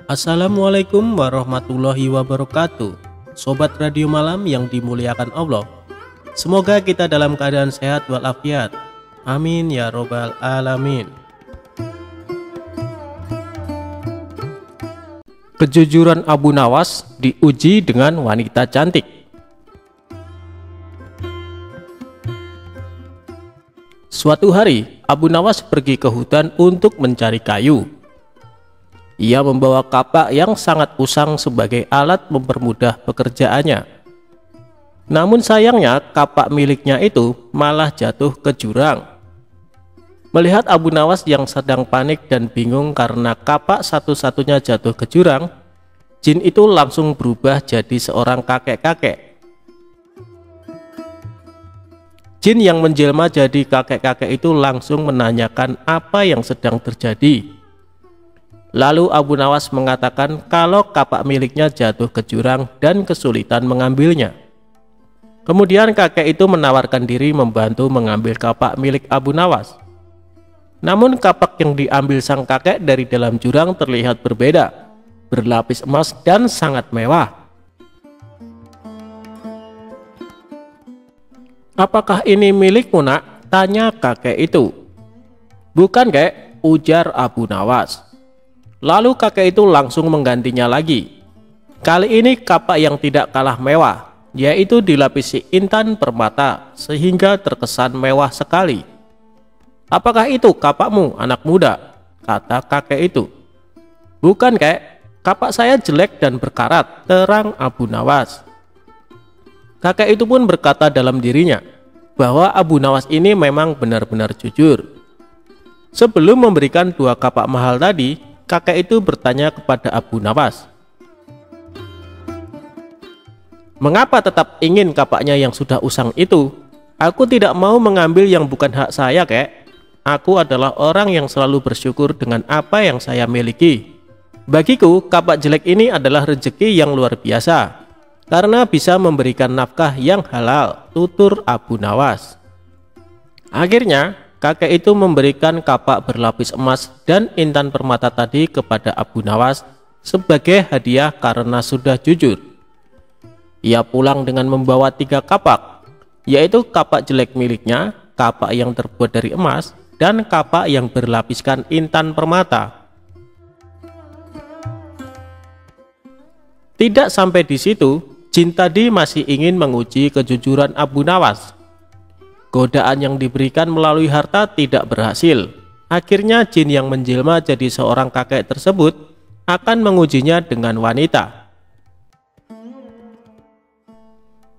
Assalamualaikum warahmatullahi wabarakatuh. Sobat Radio Malam yang dimuliakan Allah, semoga kita dalam keadaan sehat walafiat. Amin ya robbal alamin. Kejujuran Abu Nawas diuji dengan wanita cantik. Suatu hari Abu Nawas pergi ke hutan untuk mencari kayu. Ia membawa kapak yang sangat usang sebagai alat mempermudah pekerjaannya. Namun sayangnya kapak miliknya itu malah jatuh ke jurang. Melihat Abu Nawas yang sedang panik dan bingung karena kapak satu-satunya jatuh ke jurang, jin itu langsung berubah jadi seorang kakek-kakek. Jin yang menjelma jadi kakek-kakek itu langsung menanyakan apa yang sedang terjadi. Lalu Abu Nawas mengatakan kalau kapak miliknya jatuh ke jurang dan kesulitan mengambilnya. Kemudian kakek itu menawarkan diri membantu mengambil kapak milik Abu Nawas. Namun kapak yang diambil sang kakek dari dalam jurang terlihat berbeda, berlapis emas dan sangat mewah. "Apakah ini milikmu, nak?" tanya kakek itu. "Bukan, kek," ujar Abu Nawas. Lalu kakek itu langsung menggantinya lagi. Kali ini kapak yang tidak kalah mewah, yaitu dilapisi intan permata sehingga terkesan mewah sekali. "Apakah itu kapakmu, anak muda?" kata kakek itu. "Bukan, kek, kapak saya jelek dan berkarat," terang Abu Nawas. Kakek itu pun berkata dalam dirinya bahwa Abu Nawas ini memang benar-benar jujur. Sebelum memberikan dua kapak mahal tadi, kakek itu bertanya kepada Abu Nawas, "Mengapa tetap ingin kapaknya yang sudah usang itu? Aku tidak mau mengambil yang bukan hak saya, kek. Aku adalah orang yang selalu bersyukur dengan apa yang saya miliki. Bagiku, kapak jelek ini adalah rezeki yang luar biasa, karena bisa memberikan nafkah yang halal," tutur Abu Nawas. Akhirnya kakek itu memberikan kapak berlapis emas dan intan permata tadi kepada Abu Nawas sebagai hadiah karena sudah jujur. Ia pulang dengan membawa 3 kapak, yaitu kapak jelek miliknya, kapak yang terbuat dari emas, dan kapak yang berlapiskan intan permata. Tidak sampai di situ, jin tadi masih ingin menguji kejujuran Abu Nawas. Godaan yang diberikan melalui harta tidak berhasil. Akhirnya jin yang menjelma jadi seorang kakek tersebut akan mengujinya dengan wanita.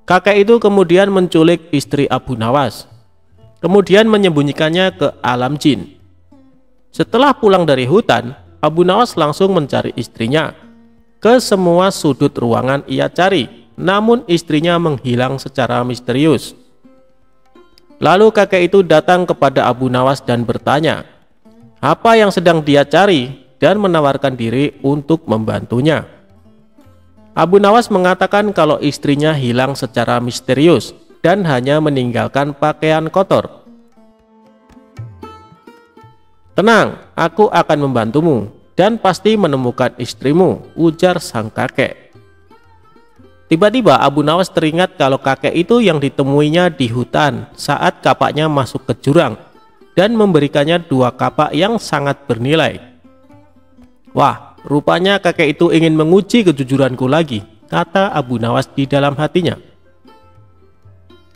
Kakek itu kemudian menculik istri Abu Nawas, kemudian menyembunyikannya ke alam jin. Setelah pulang dari hutan, Abu Nawas langsung mencari istrinya. Ke semua sudut ruangan ia cari, namun istrinya menghilang secara misterius. Lalu kakek itu datang kepada Abu Nawas dan bertanya apa yang sedang dia cari dan menawarkan diri untuk membantunya. Abu Nawas mengatakan kalau istrinya hilang secara misterius dan hanya meninggalkan pakaian kotor. "Tenang, aku akan membantumu dan pasti menemukan istrimu," ujar sang kakek. Tiba-tiba Abu Nawas teringat kalau kakek itu yang ditemuinya di hutan saat kapaknya masuk ke jurang dan memberikannya 2 kapak yang sangat bernilai. "Wah, rupanya kakek itu ingin menguji kejujuranku lagi," kata Abu Nawas di dalam hatinya.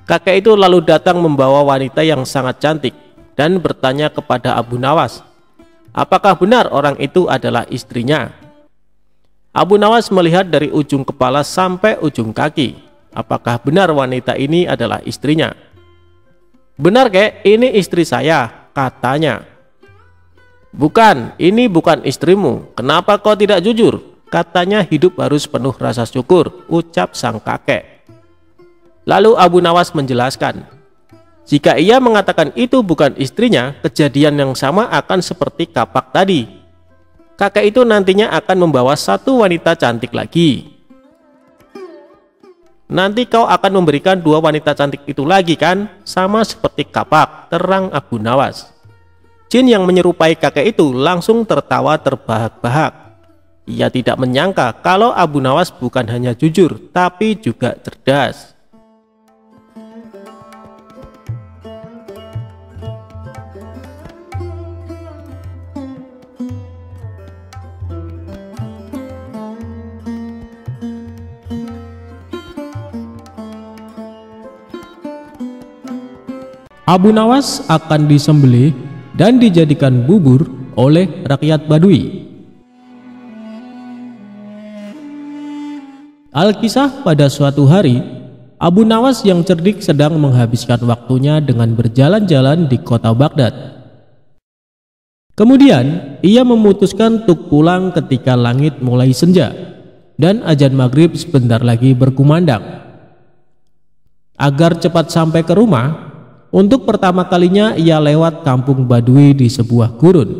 Kakek itu lalu datang membawa wanita yang sangat cantik dan bertanya kepada Abu Nawas, apakah benar orang itu adalah istrinya. Abu Nawas melihat dari ujung kepala sampai ujung kaki. Apakah benar wanita ini adalah istrinya? "Benar, kek, ini istri saya," katanya. "Bukan, ini bukan istrimu. Kenapa kau tidak jujur?" Katanya hidup harus penuh rasa syukur, ucap sang kakek. Lalu Abu Nawas menjelaskan, jika ia mengatakan itu bukan istrinya, kejadian yang sama akan seperti kapak tadi. Kakek itu nantinya akan membawa 1 wanita cantik lagi. "Nanti kau akan memberikan 2 wanita cantik itu lagi kan? Sama seperti kapak," terang Abu Nawas. Jin yang menyerupai kakek itu langsung tertawa terbahak-bahak. Ia tidak menyangka kalau Abu Nawas bukan hanya jujur, tapi juga cerdas. Abu Nawas akan disembelih dan dijadikan bubur oleh rakyat Badui. Alkisah, pada suatu hari, Abu Nawas yang cerdik sedang menghabiskan waktunya dengan berjalan-jalan di kota Baghdad. Kemudian, ia memutuskan untuk pulang ketika langit mulai senja dan azan maghrib sebentar lagi berkumandang. Agar cepat sampai ke rumah, untuk pertama kalinya ia lewat kampung Badui di sebuah gurun.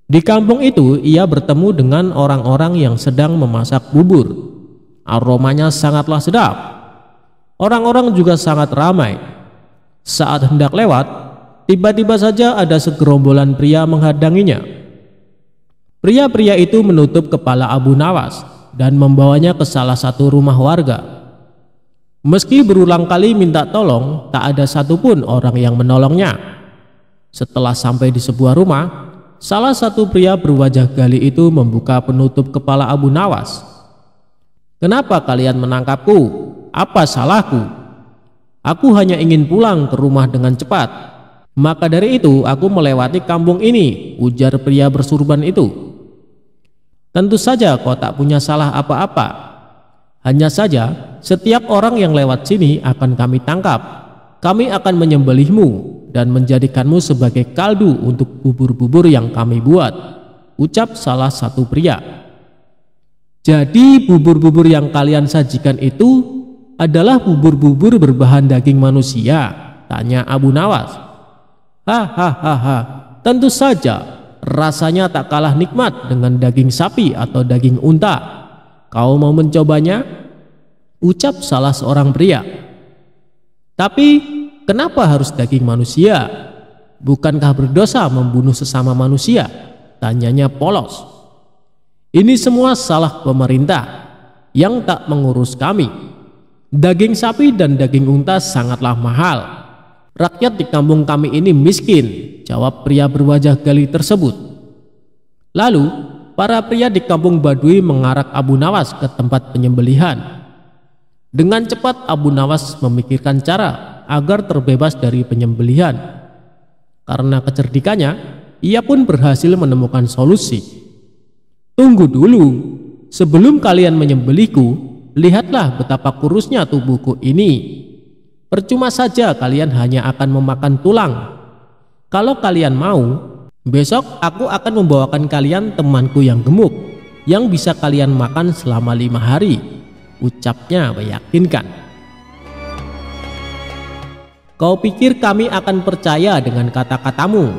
Di kampung itu ia bertemu dengan orang-orang yang sedang memasak bubur. Aromanya sangatlah sedap. Orang-orang juga sangat ramai. Saat hendak lewat, tiba-tiba saja ada segerombolan pria menghadanginya. Pria-pria itu menutup kepala Abu Nawas dan membawanya ke salah satu rumah warga. Meski berulang kali minta tolong, tak ada satupun orang yang menolongnya. Setelah sampai di sebuah rumah, salah satu pria berwajah gali itu membuka penutup kepala Abu Nawas. "Kenapa kalian menangkapku? Apa salahku? Aku hanya ingin pulang ke rumah dengan cepat. Maka dari itu aku melewati kampung ini," ujar pria bersurban itu. "Tentu saja kau tak punya salah apa-apa. Hanya saja setiap orang yang lewat sini akan kami tangkap. Kami akan menyembelihmu dan menjadikanmu sebagai kaldu untuk bubur-bubur yang kami buat," ucap salah satu pria. "Jadi bubur-bubur yang kalian sajikan itu adalah bubur-bubur berbahan daging manusia?" tanya Abu Nawas. "Hahaha, tentu saja, rasanya tak kalah nikmat dengan daging sapi atau daging unta. Kau mau mencobanya?" ucap salah seorang pria. "Tapi kenapa harus daging manusia? Bukankah berdosa membunuh sesama manusia?" tanyanya polos. "Ini semua salah pemerintah yang tak mengurus kami. Daging sapi dan daging unta sangatlah mahal. Rakyat di kampung kami ini miskin," jawab pria berwajah gali tersebut. Lalu para pria di kampung Badui mengarak Abu Nawas ke tempat penyembelihan. Dengan cepat Abu Nawas memikirkan cara agar terbebas dari penyembelihan. Karena kecerdikannya, ia pun berhasil menemukan solusi. "Tunggu dulu, sebelum kalian menyembelihku, lihatlah betapa kurusnya tubuhku ini. Percuma saja kalian hanya akan memakan tulang. Kalau kalian mau, besok aku akan membawakan kalian temanku yang gemuk, yang bisa kalian makan selama 5 hari, ucapnya meyakinkan. "Kau pikir kami akan percaya dengan kata-katamu?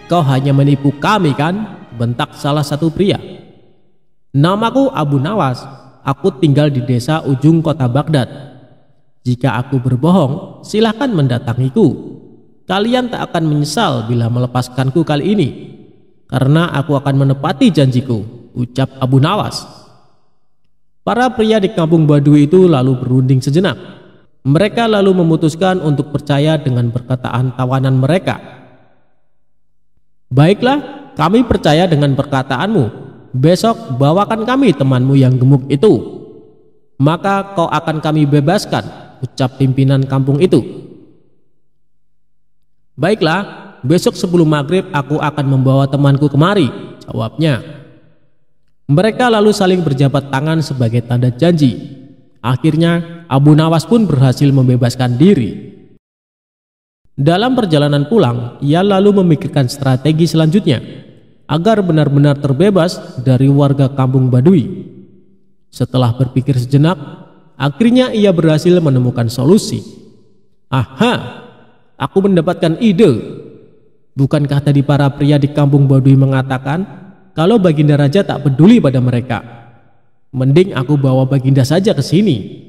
Kau hanya menipu kami kan?" bentak salah satu pria. "Namaku Abu Nawas, aku tinggal di desa ujung kota Baghdad. Jika aku berbohong, silahkan mendatangiku. Kalian tak akan menyesal bila melepaskanku kali ini, karena aku akan menepati janjiku," ucap Abu Nawas. Para pria di kampung Badui itu lalu berunding sejenak. Mereka lalu memutuskan untuk percaya dengan perkataan tawanan mereka. "Baiklah, kami percaya dengan perkataanmu. Besok bawakan kami temanmu yang gemuk itu. Maka kau akan kami bebaskan," ucap pimpinan kampung itu. "Baiklah, besok sebelum maghrib aku akan membawa temanku kemari," jawabnya. Mereka lalu saling berjabat tangan sebagai tanda janji. Akhirnya Abu Nawas pun berhasil membebaskan diri. Dalam perjalanan pulang, ia lalu memikirkan strategi selanjutnya agar benar-benar terbebas dari warga kampung Badui. Setelah berpikir sejenak, akhirnya ia berhasil menemukan solusi. "Aha, aku mendapatkan ide. Bukankah tadi para pria di kampung Badui mengatakan kalau Baginda Raja tak peduli pada mereka? Mending aku bawa Baginda saja ke sini.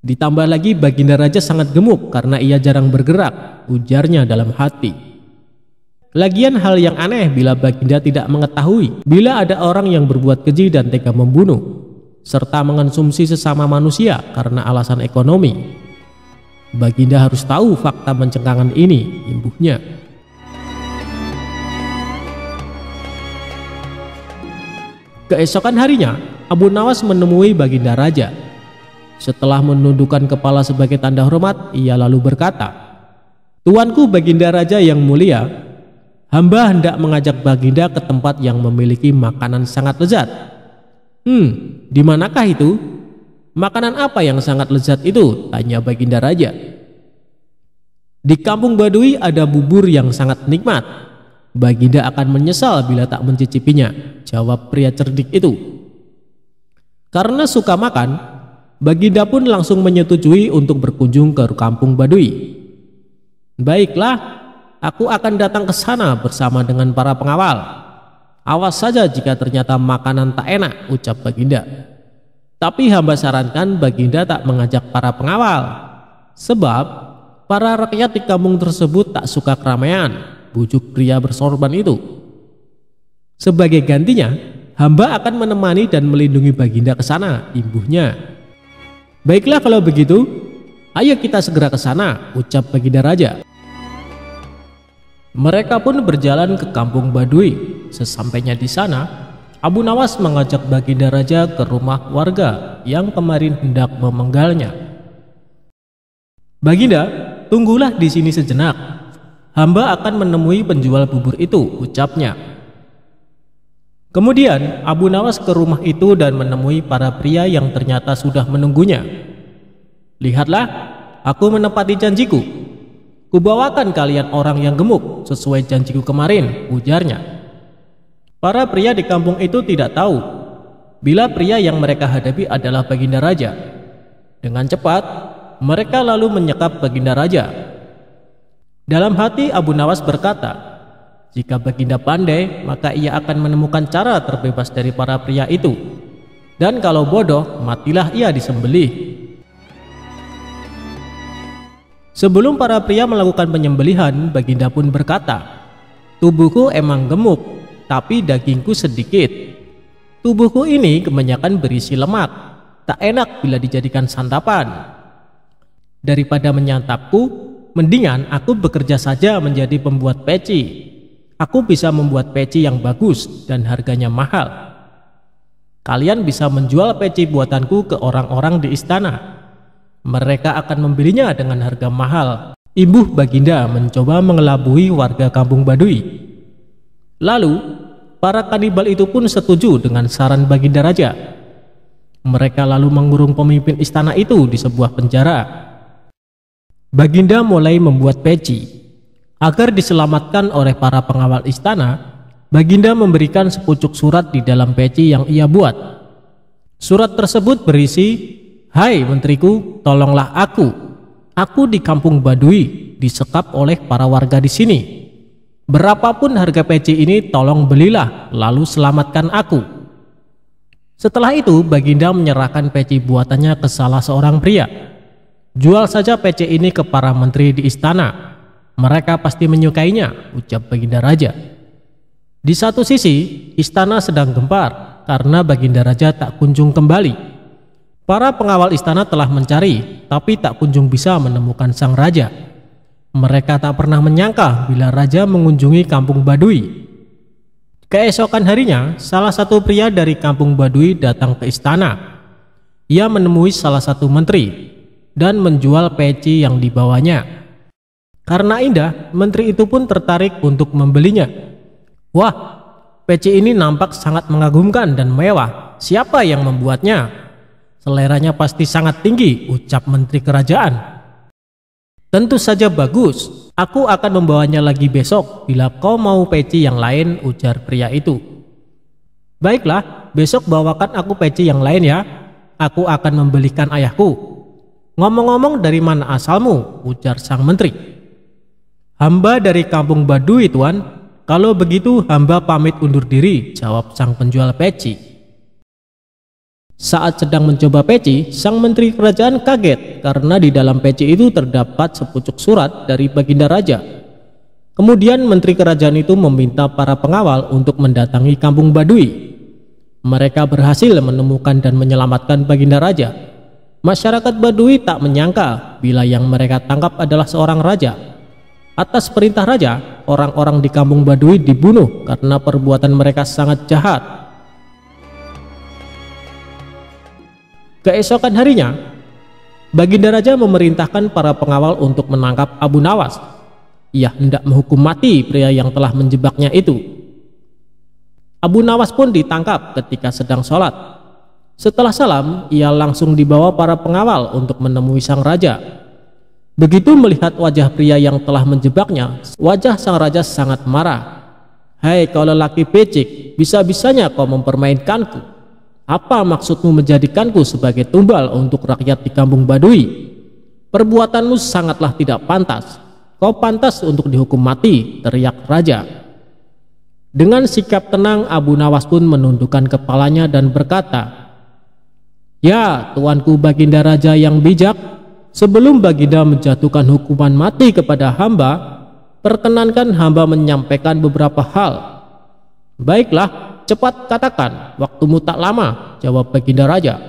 Ditambah lagi Baginda Raja sangat gemuk karena ia jarang bergerak," ujarnya dalam hati. Lagian hal yang aneh bila Baginda tidak mengetahui bila ada orang yang berbuat keji dan tega membunuh, serta mengonsumsi sesama manusia karena alasan ekonomi. Baginda harus tahu fakta mencengangkan ini, imbuhnya. Keesokan harinya, Abu Nawas menemui Baginda Raja. Setelah menundukkan kepala sebagai tanda hormat, ia lalu berkata, "Tuanku Baginda Raja yang mulia, hamba hendak mengajak Baginda ke tempat yang memiliki makanan sangat lezat." Di manakah itu? Makanan apa yang sangat lezat itu? Tanya Baginda Raja. Di kampung Baduy ada bubur yang sangat nikmat. Baginda akan menyesal bila tak mencicipinya, jawab pria cerdik itu. Karena suka makan, Baginda pun langsung menyetujui untuk berkunjung ke kampung Baduy. "Baiklah, aku akan datang ke sana bersama dengan para pengawal. Awas saja jika ternyata makanan tak enak," ucap Baginda. "Tapi hamba sarankan Baginda tak mengajak para pengawal, sebab para rakyat di kampung tersebut tak suka keramaian," bujuk pria bersorban itu. "Sebagai gantinya, hamba akan menemani dan melindungi Baginda ke sana," imbuhnya. "Baiklah kalau begitu, ayo kita segera ke sana," ucap Baginda Raja. Mereka pun berjalan ke kampung Baduy. Sesampainya di sana, Abu Nawas mengajak Baginda Raja ke rumah warga yang kemarin hendak memenggalnya. "Baginda, tunggulah di sini sejenak. Hamba akan menemui penjual bubur itu," ucapnya. Kemudian Abu Nawas ke rumah itu dan menemui para pria yang ternyata sudah menunggunya. "Lihatlah, aku menepati janjiku. Kubawakan kalian orang yang gemuk sesuai janjiku kemarin," ujarnya. Para pria di kampung itu tidak tahu bila pria yang mereka hadapi adalah Baginda Raja. Dengan cepat, mereka lalu menyekap Baginda Raja. Dalam hati Abu Nawas berkata, jika Baginda pandai, maka ia akan menemukan cara terbebas dari para pria itu. Dan kalau bodoh, matilah ia disembelih. Sebelum para pria melakukan penyembelihan, Baginda pun berkata, "Tubuhku emang gemuk, tapi dagingku sedikit. Tubuhku ini kebanyakan berisi lemak, tak enak bila dijadikan santapan. Daripada menyantapku, mendingan aku bekerja saja menjadi pembuat peci. Aku bisa membuat peci yang bagus dan harganya mahal. Kalian bisa menjual peci buatanku ke orang-orang di istana. Mereka akan membelinya dengan harga mahal." Imbuh Baginda mencoba mengelabui warga kampung Baduy. Lalu, para kanibal itu pun setuju dengan saran Baginda Raja. Mereka lalu mengurung pemimpin istana itu di sebuah penjara. Baginda mulai membuat peci. Agar diselamatkan oleh para pengawal istana, Baginda memberikan sepucuk surat di dalam peci yang ia buat. Surat tersebut berisi, "Hai menteriku, tolonglah aku. Aku di kampung Baduy disekap oleh para warga di sini. Berapapun harga peci ini tolong belilah, lalu selamatkan aku." Setelah itu Baginda menyerahkan peci buatannya ke salah seorang pria. "Jual saja peci ini ke para menteri di istana. Mereka pasti menyukainya," ucap Baginda Raja. Di satu sisi, istana sedang gempar karena Baginda Raja tak kunjung kembali. Para pengawal istana telah mencari, tapi tak kunjung bisa menemukan sang raja. Mereka tak pernah menyangka bila raja mengunjungi kampung Baduy. Keesokan harinya, salah satu pria dari kampung Baduy datang ke istana. Ia menemui salah satu menteri dan menjual peci yang dibawanya. Karena indah, menteri itu pun tertarik untuk membelinya. "Wah, peci ini nampak sangat mengagumkan dan mewah. Siapa yang membuatnya? Seleranya pasti sangat tinggi," ucap menteri kerajaan. "Tentu saja bagus. Aku akan membawanya lagi besok bila kau mau peci yang lain," ujar pria itu. "Baiklah, besok bawakan aku peci yang lain ya. Aku akan membelikan ayahku." "Ngomong-ngomong, dari mana asalmu?" ujar sang menteri. "Hamba dari kampung Baduy, tuan. Kalau begitu hamba pamit undur diri," jawab sang penjual peci. Saat sedang mencoba peci, sang menteri kerajaan kaget karena di dalam peci itu terdapat sepucuk surat dari Baginda Raja. Kemudian menteri kerajaan itu meminta para pengawal untuk mendatangi kampung Badui. Mereka berhasil menemukan dan menyelamatkan baginda raja. Masyarakat Badui tak menyangka bila yang mereka tangkap adalah seorang raja. Atas perintah raja, orang-orang di kampung Badui dibunuh karena perbuatan mereka sangat jahat. Keesokan harinya, baginda raja memerintahkan para pengawal untuk menangkap Abu Nawas. Ia hendak menghukum mati pria yang telah menjebaknya itu. Abu Nawas pun ditangkap ketika sedang sholat. Setelah salam, ia langsung dibawa para pengawal untuk menemui sang raja. Begitu melihat wajah pria yang telah menjebaknya, wajah sang raja sangat marah. "Hai kau lelaki becik, bisa-bisanya kau mempermainkanku. Apa maksudmu menjadikanku sebagai tumbal untuk rakyat di kampung Badui? Perbuatanmu sangatlah tidak pantas. Kau pantas untuk dihukum mati," teriak raja. Dengan sikap tenang, Abu Nawas pun menundukkan kepalanya dan berkata, "Ya, tuanku baginda raja yang bijak, sebelum baginda menjatuhkan hukuman mati kepada hamba, perkenankan hamba menyampaikan beberapa hal." "Baiklah, cepat katakan, waktumu tak lama," jawab baginda raja.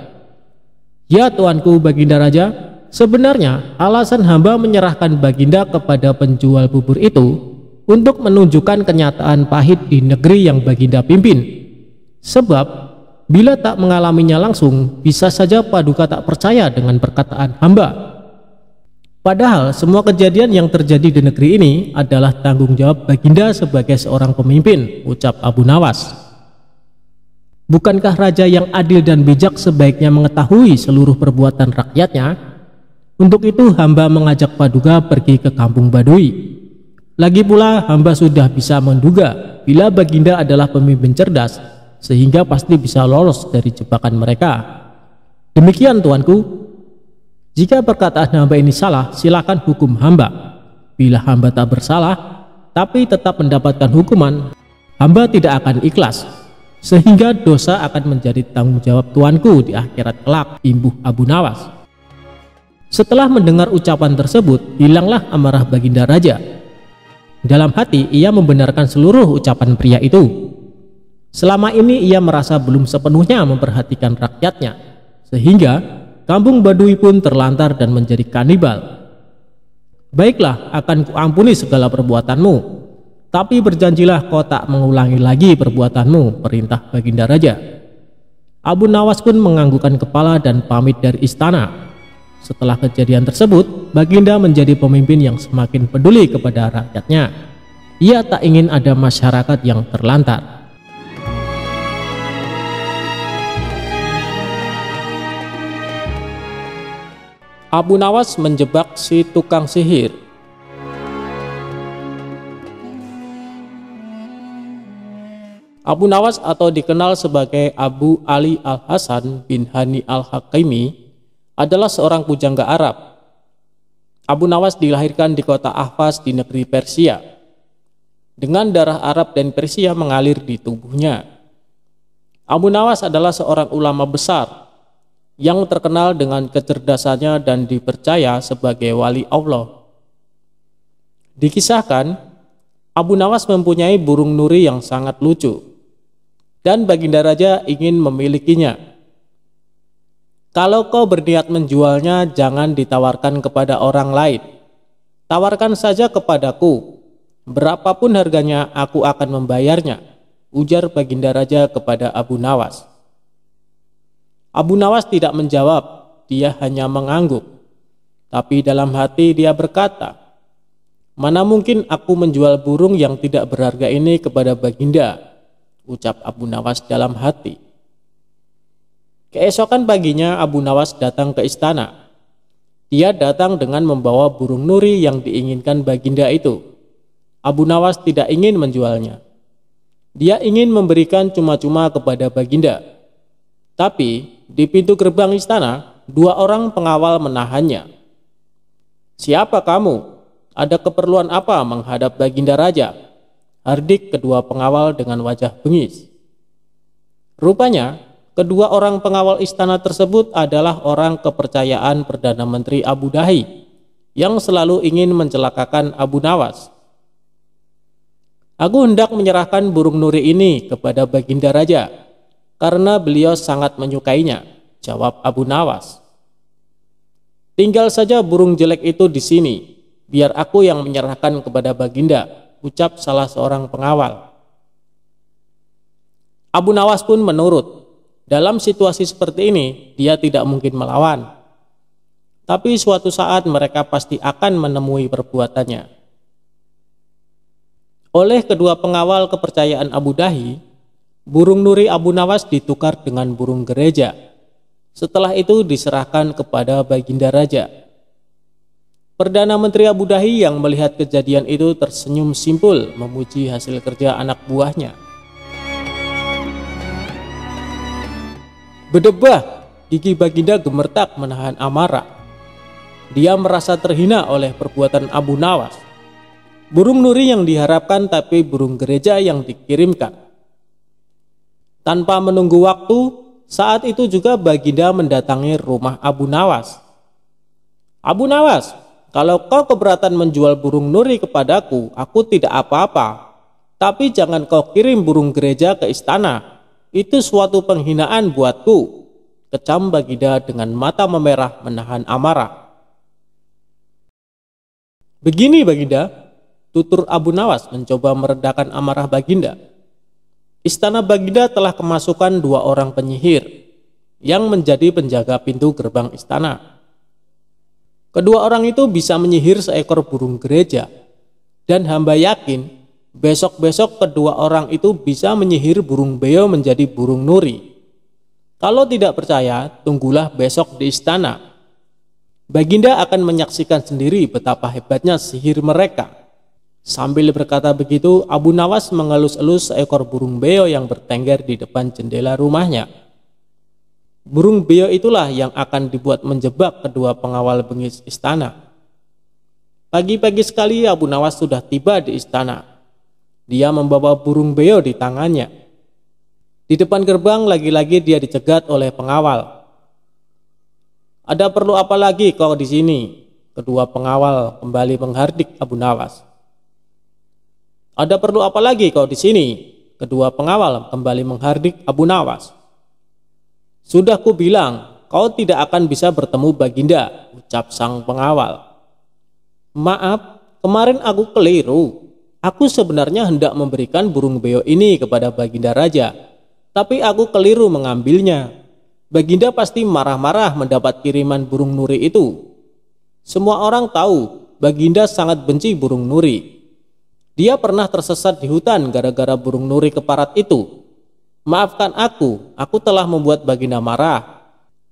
"Ya tuanku baginda raja, sebenarnya alasan hamba menyerahkan baginda kepada penjual bubur itu untuk menunjukkan kenyataan pahit di negeri yang baginda pimpin. Sebab bila tak mengalaminya langsung, bisa saja Paduka tak percaya dengan perkataan hamba. Padahal semua kejadian yang terjadi di negeri ini adalah tanggung jawab baginda sebagai seorang pemimpin," ucap Abu Nawas. "Bukankah raja yang adil dan bijak sebaiknya mengetahui seluruh perbuatan rakyatnya? Untuk itu hamba mengajak Paduka pergi ke kampung Badui. Lagi pula hamba sudah bisa menduga bila baginda adalah pemimpin cerdas, sehingga pasti bisa lolos dari jebakan mereka. Demikian tuanku. Jika perkataan hamba ini salah, silakan hukum hamba. Bila hamba tak bersalah, tapi tetap mendapatkan hukuman, hamba tidak akan ikhlas, sehingga dosa akan menjadi tanggung jawab tuanku di akhirat kelak," imbuh Abu Nawas. Setelah mendengar ucapan tersebut, hilanglah amarah baginda raja. Dalam hati ia membenarkan seluruh ucapan pria itu. Selama ini ia merasa belum sepenuhnya memperhatikan rakyatnya, sehingga kampung Badui pun terlantar dan menjadi kanibal. "Baiklah, akan kuampuni segala perbuatanmu, tapi berjanjilah kau tak mengulangi lagi perbuatanmu," perintah baginda raja. Abu Nawas pun menganggukkan kepala dan pamit dari istana. Setelah kejadian tersebut, baginda menjadi pemimpin yang semakin peduli kepada rakyatnya. Ia tak ingin ada masyarakat yang terlantar. Abu Nawas menjebak si tukang sihir. Abu Nawas atau dikenal sebagai Abu Ali Al-Hasan bin Hani Al-Hakimi adalah seorang pujangga Arab. Abu Nawas dilahirkan di kota Ahvaz di negeri Persia. Dengan darah Arab dan Persia mengalir di tubuhnya. Abu Nawas adalah seorang ulama besar yang terkenal dengan kecerdasannya dan dipercaya sebagai wali Allah. Dikisahkan, Abu Nawas mempunyai burung nuri yang sangat lucu, dan baginda raja ingin memilikinya. "Kalau kau berniat menjualnya, jangan ditawarkan kepada orang lain. Tawarkan saja kepadaku. Berapapun harganya, aku akan membayarnya," ujar baginda raja kepada Abu Nawas. Abu Nawas tidak menjawab, dia hanya mengangguk. Tapi dalam hati dia berkata, "Mana mungkin aku menjual burung yang tidak berharga ini kepada baginda," ucap Abu Nawas dalam hati. Keesokan paginya Abu Nawas datang ke istana. Dia datang dengan membawa burung nuri yang diinginkan baginda itu. Abu Nawas tidak ingin menjualnya. Dia ingin memberikan cuma-cuma kepada baginda. Tapi di pintu gerbang istana, dua orang pengawal menahannya. "Siapa kamu? Ada keperluan apa menghadap baginda raja?" hardik kedua pengawal dengan wajah bengis. Rupanya, kedua orang pengawal istana tersebut adalah orang kepercayaan Perdana Menteri Abu Dahi yang selalu ingin mencelakakan Abu Nawas. Aku hendak menyerahkan burung nuri ini kepada Baginda Raja, karena beliau sangat menyukainya, jawab Abu Nawas. Tinggal saja burung jelek itu di sini, biar aku yang menyerahkan kepada Baginda, ucap salah seorang pengawal. Abu Nawas pun menurut. Dalam situasi seperti ini, dia tidak mungkin melawan. Tapi suatu saat mereka pasti akan menemui perbuatannya. Oleh kedua pengawal kepercayaan Abu Dahi, burung nuri Abu Nawas ditukar dengan burung gereja. Setelah itu diserahkan kepada Baginda Raja. Perdana Menteri Abu Dahi yang melihat kejadian itu tersenyum simpul memuji hasil kerja anak buahnya. Berdebah, gigi Baginda gemertak menahan amarah. Dia merasa terhina oleh perbuatan Abu Nawas. Burung nuri yang diharapkan tapi burung gereja yang dikirimkan. Tanpa menunggu waktu, saat itu juga Baginda mendatangi rumah Abu Nawas. Abu Nawas, kalau kau keberatan menjual burung nuri kepadaku, aku tidak apa-apa. Tapi jangan kau kirim burung gereja ke istana. Itu suatu penghinaan buatku, kecam Baginda dengan mata memerah menahan amarah. Begini Baginda, tutur Abu Nawas mencoba meredakan amarah Baginda. Istana Baginda telah kemasukan 2 orang penyihir yang menjadi penjaga pintu gerbang istana. Kedua orang itu bisa menyihir seekor burung gereja, dan hamba yakin besok-besok kedua orang itu bisa menyihir burung beo menjadi burung nuri. Kalau tidak percaya, tunggulah besok di istana. Baginda akan menyaksikan sendiri betapa hebatnya sihir mereka. Sambil berkata begitu, Abu Nawas mengelus-elus seekor burung beo yang bertengger di depan jendela rumahnya. Burung beo itulah yang akan dibuat menjebak kedua pengawal bengis istana. Pagi-pagi sekali Abu Nawas sudah tiba di istana. Dia membawa burung beo di tangannya. Di depan gerbang lagi-lagi dia dicegat oleh pengawal. Ada perlu apa lagi kau di sini? Kedua pengawal kembali menghardik Abu Nawas. Ada perlu apa lagi kau di sini? Kedua pengawal kembali menghardik Abu Nawas. Sudah ku bilang, kau tidak akan bisa bertemu Baginda, ucap sang pengawal. Maaf, kemarin aku keliru. Aku sebenarnya hendak memberikan burung beo ini kepada Baginda Raja, tapi aku keliru mengambilnya. Baginda pasti marah-marah mendapat kiriman burung nuri itu. Semua orang tahu Baginda sangat benci burung nuri. Dia pernah tersesat di hutan gara-gara burung nuri keparat itu. Maafkan aku telah membuat Baginda marah.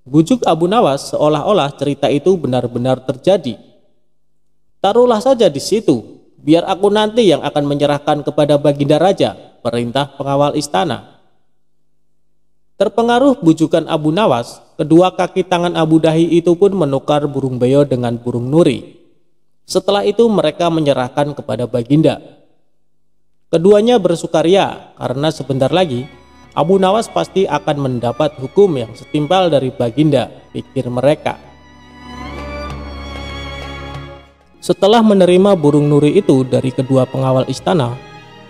Bujuk Abu Nawas seolah-olah cerita itu benar-benar terjadi. Taruhlah saja di situ, biar aku nanti yang akan menyerahkan kepada Baginda Raja, perintah pengawal istana. Terpengaruh bujukan Abu Nawas, kedua kaki tangan Abu Dahi itu pun menukar burung beo dengan burung nuri. Setelah itu mereka menyerahkan kepada Baginda. Keduanya bersukaria karena sebentar lagi Abu Nawas pasti akan mendapat hukum yang setimpal dari Baginda, pikir mereka. Setelah menerima burung nuri itu dari kedua pengawal istana,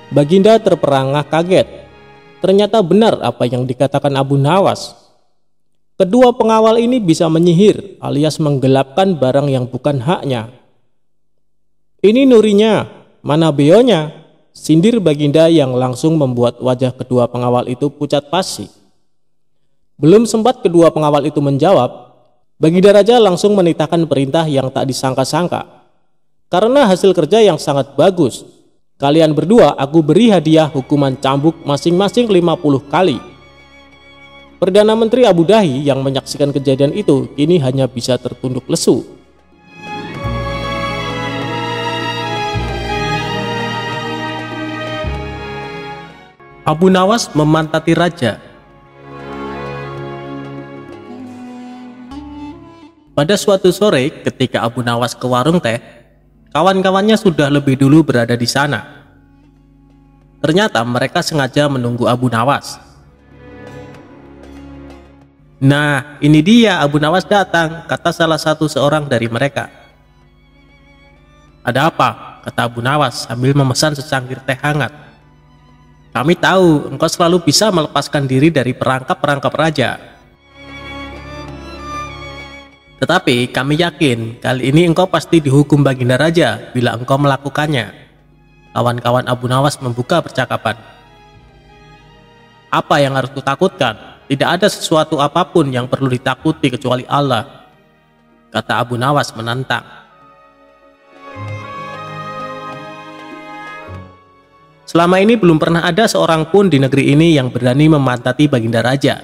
Baginda terperangah kaget. Ternyata benar apa yang dikatakan Abu Nawas. Kedua pengawal ini bisa menyihir alias menggelapkan barang yang bukan haknya. Ini nurinya, mana beonya? Sindir Baginda yang langsung membuat wajah kedua pengawal itu pucat pasi. Belum sempat kedua pengawal itu menjawab, Baginda Raja langsung menitahkan perintah yang tak disangka-sangka. Karena hasil kerja yang sangat bagus, kalian berdua aku beri hadiah hukuman cambuk masing-masing 50 kali. Perdana Menteri Abu Dahi yang menyaksikan kejadian itu kini hanya bisa tertunduk lesu. Abu Nawas memantati raja. Pada suatu sore ketika Abu Nawas ke warung teh, kawan-kawannya sudah lebih dulu berada di sana. Ternyata mereka sengaja menunggu Abu Nawas. Nah, ini dia Abu Nawas datang, kata salah satu seorang dari mereka. Ada apa? Kata Abu Nawas sambil memesan secangkir teh hangat. Kami tahu engkau selalu bisa melepaskan diri dari perangkap-perangkap raja. Tetapi kami yakin kali ini engkau pasti dihukum Baginda Raja bila engkau melakukannya. Kawan-kawan Abu Nawas membuka percakapan. Apa yang harus kutakutkan? Tidak ada sesuatu apapun yang perlu ditakuti kecuali Allah, kata Abu Nawas menantang. Selama ini belum pernah ada seorang pun di negeri ini yang berani memantati Baginda Raja.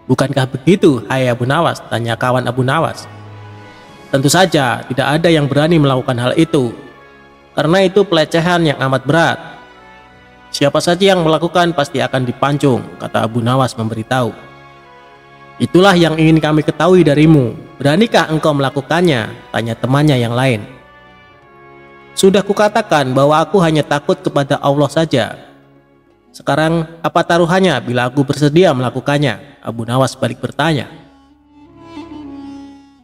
Bukankah begitu, hai Abu Nawas? Tanya kawan Abu Nawas. Tentu saja tidak ada yang berani melakukan hal itu, karena itu pelecehan yang amat berat. Siapa saja yang melakukan pasti akan dipancung, kata Abu Nawas memberitahu. Itulah yang ingin kami ketahui darimu. Beranikah engkau melakukannya? Tanya temannya yang lain. Sudah kukatakan bahwa aku hanya takut kepada Allah saja. Sekarang apa taruhannya bila aku bersedia melakukannya? Abu Nawas balik bertanya.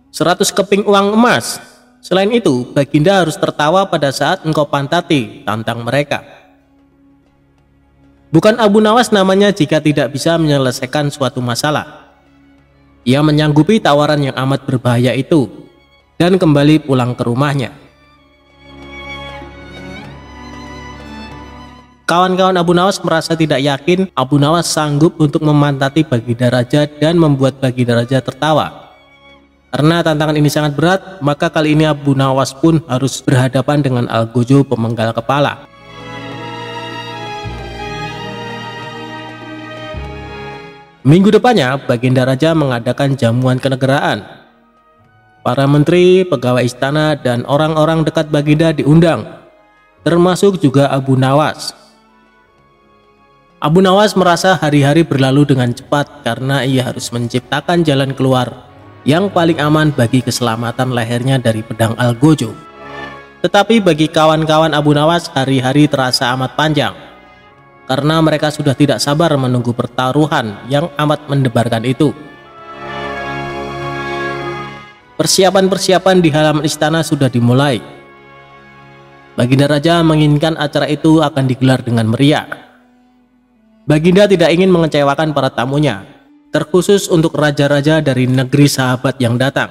100 keping uang emas. Selain itu, Baginda harus tertawa pada saat engkau pantati, tantang mereka. Bukan Abu Nawas namanya jika tidak bisa menyelesaikan suatu masalah. Ia menyanggupi tawaran yang amat berbahaya itu dan kembali pulang ke rumahnya. Kawan-kawan Abu Nawas merasa tidak yakin Abu Nawas sanggup untuk memantati Baginda Raja dan membuat Baginda Raja tertawa. Karena tantangan ini sangat berat, maka kali ini Abu Nawas pun harus berhadapan dengan Algojo pemenggal kepala. Minggu depannya, Baginda Raja mengadakan jamuan kenegaraan. Para menteri, pegawai istana, dan orang-orang dekat Baginda diundang, termasuk juga Abu Nawas. Abu Nawas merasa hari-hari berlalu dengan cepat karena ia harus menciptakan jalan keluar yang paling aman bagi keselamatan lehernya dari pedang Algojo. Tetapi bagi kawan-kawan Abu Nawas, hari-hari terasa amat panjang karena mereka sudah tidak sabar menunggu pertaruhan yang amat mendebarkan itu. Persiapan-persiapan di halaman istana sudah dimulai. Baginda Raja menginginkan acara itu akan digelar dengan meriah. Baginda tidak ingin mengecewakan para tamunya, terkhusus untuk raja-raja dari negeri sahabat yang datang.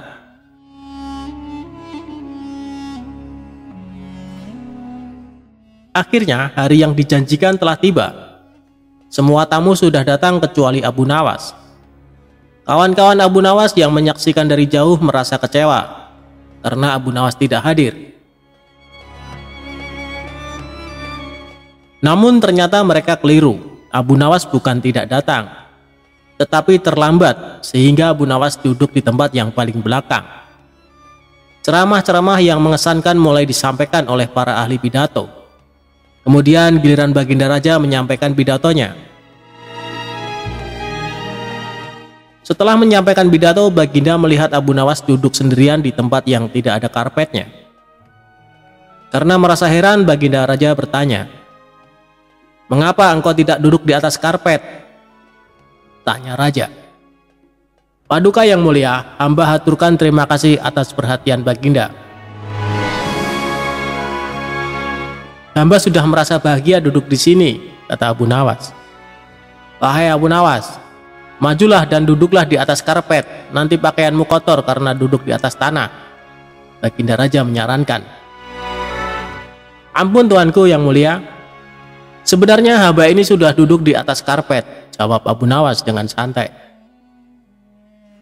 Akhirnya hari yang dijanjikan telah tiba. Semua tamu sudah datang kecuali Abu Nawas. Kawan-kawan Abu Nawas yang menyaksikan dari jauh merasa kecewa karena Abu Nawas tidak hadir. Namun ternyata mereka keliru. Abu Nawas bukan tidak datang, tetapi terlambat sehingga Abu Nawas duduk di tempat yang paling belakang. Ceramah-ceramah yang mengesankan mulai disampaikan oleh para ahli pidato. Kemudian giliran Baginda Raja menyampaikan pidatonya. Setelah menyampaikan pidato, Baginda melihat Abu Nawas duduk sendirian di tempat yang tidak ada karpetnya. Karena merasa heran, Baginda Raja bertanya, "Mengapa engkau tidak duduk di atas karpet?" tanya Raja. "Paduka yang mulia, hamba haturkan terima kasih atas perhatian Baginda. Hamba sudah merasa bahagia duduk di sini," kata Abu Nawas. "Wahai Abu Nawas, majulah dan duduklah di atas karpet, nanti pakaianmu kotor karena duduk di atas tanah," Baginda Raja menyarankan. "Ampun tuanku yang mulia, sebenarnya hamba ini sudah duduk di atas karpet," jawab Abu Nawas dengan santai.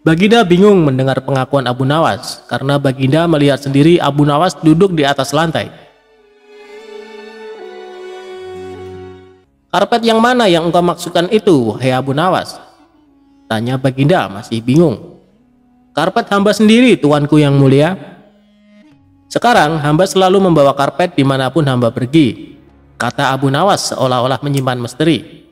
Baginda bingung mendengar pengakuan Abu Nawas karena Baginda melihat sendiri Abu Nawas duduk di atas lantai. "Karpet yang mana yang engkau maksudkan itu, wahai Abu Nawas?" tanya Baginda masih bingung. "Karpet hamba sendiri, tuanku yang mulia. Sekarang hamba selalu membawa karpet dimanapun hamba pergi," kata Abu Nawas seolah-olah menyimpan misteri.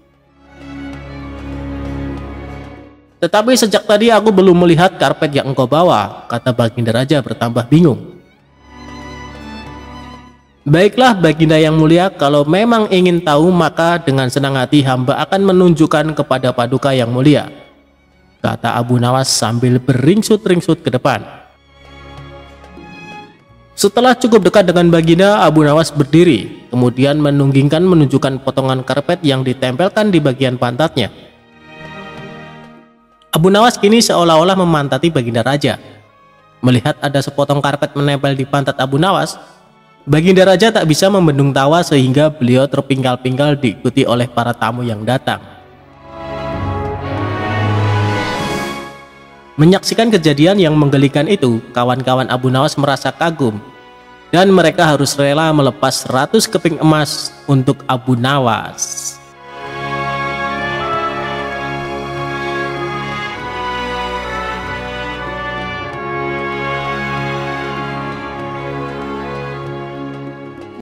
"Tetapi sejak tadi aku belum melihat karpet yang engkau bawa," kata Baginda Raja bertambah bingung. "Baiklah Baginda yang mulia, kalau memang ingin tahu maka dengan senang hati hamba akan menunjukkan kepada Paduka yang mulia," kata Abu Nawas sambil beringsut-ringsut ke depan. Setelah cukup dekat dengan Baginda, Abu Nawas berdiri, kemudian menunggingkan menunjukkan potongan karpet yang ditempelkan di bagian pantatnya. Abu Nawas kini seolah-olah memantati Baginda Raja. Melihat ada sepotong karpet menempel di pantat Abu Nawas, Baginda Raja tak bisa membendung tawa sehingga beliau terpingkal-pingkal diikuti oleh para tamu yang datang. Menyaksikan kejadian yang menggelikan itu, kawan-kawan Abu Nawas merasa kagum, dan mereka harus rela melepas 100 keping emas untuk Abu Nawas.